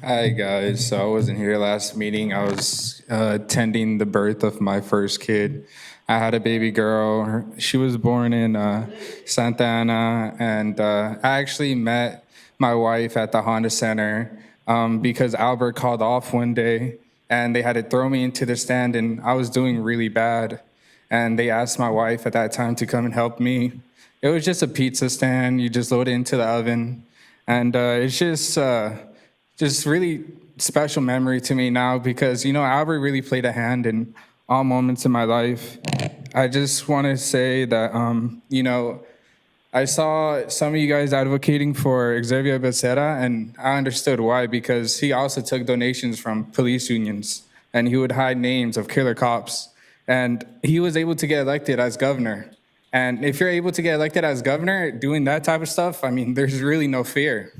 Hi guys, so I wasn't here last meeting. I was attending the birth of my first kid. I had a baby girl. She was born in Santa Ana, and I actually met my wife at the Honda Center because Albert called off one day, and they had to throw me into the stand, and I was doing really bad. And they asked my wife at that time to come and help me. It was just a pizza stand. You just load it into the oven, and it's just really special memory to me now because Albert really played a hand in all moments in my life. I just want to say that I saw some of you guys advocating for Xavier Becerra, and I understood why, because he also took donations from police unions and he would hide names of killer cops, and he was able to get elected as governor. And if you're able to get elected as governor doing that type of stuff, I mean, there's really no fear.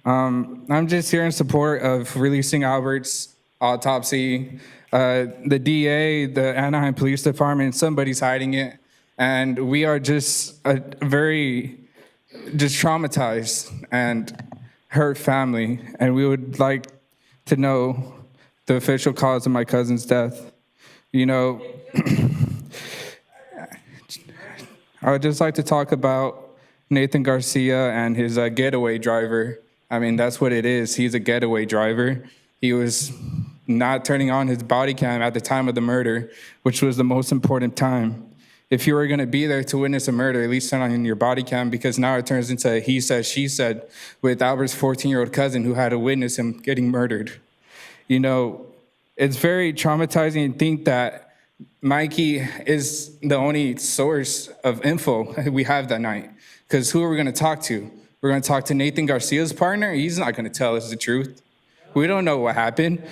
I'm just here in support of releasing Albert's autopsy. The DA, the Anaheim Police Department, somebody's hiding it. And we are just very traumatized and hurt family. And we would like to know the official cause of my cousin's death. I would just like to talk about Nathan Garcia and his getaway driver. I mean, that's what it is. He's a getaway driver. He was not turning on his body cam at the time of the murder, which was the most important time. If you were going to be there to witness a murder, at least turn on your body cam, because now it turns into a he said, she said with Albert's 14-year-old cousin who had to witness him getting murdered. It's very traumatizing to think that Mikey is the only source of info we have that night. Because who are we going to talk to? We're going to talk to Nathan Garcia's partner. He's not going to tell us the truth. We don't know what happened.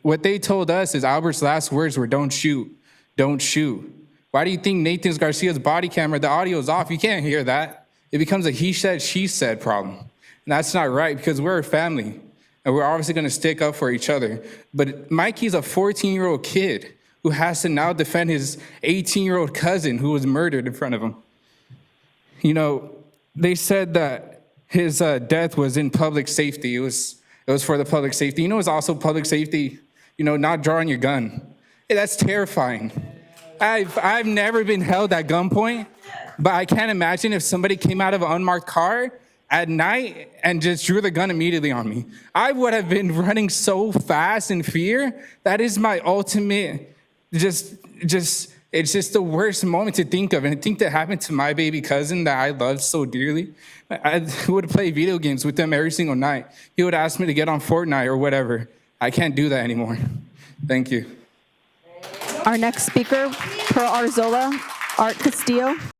What they told us is Albert's last words were, "Don't shoot, don't shoot." Why do you think Nathan Garcia's body camera, the audio is off? You can't hear that. It becomes a he said, she said problem. And that's not right, because we're a family. And we're obviously going to stick up for each other. But Mikey's a 14-year-old kid who has to now defend his 18-year-old cousin who was murdered in front of him. They said that his death was in public safety. It was for the public safety. It's also public safety, not drawing your gun. Hey, that's terrifying. I've never been held at gunpoint, but I can't imagine if somebody came out of an unmarked car at night and just drew the gun immediately on me. I would have been running so fast in fear. That is my ultimate, it's just the worst moment to think of. And I think that happened to my baby cousin that I loved so dearly. I would play video games with him every single night. He would ask me to get on Fortnite or whatever. I can't do that anymore. Thank you. Our next speaker, Pro Arzola, Art Castillo.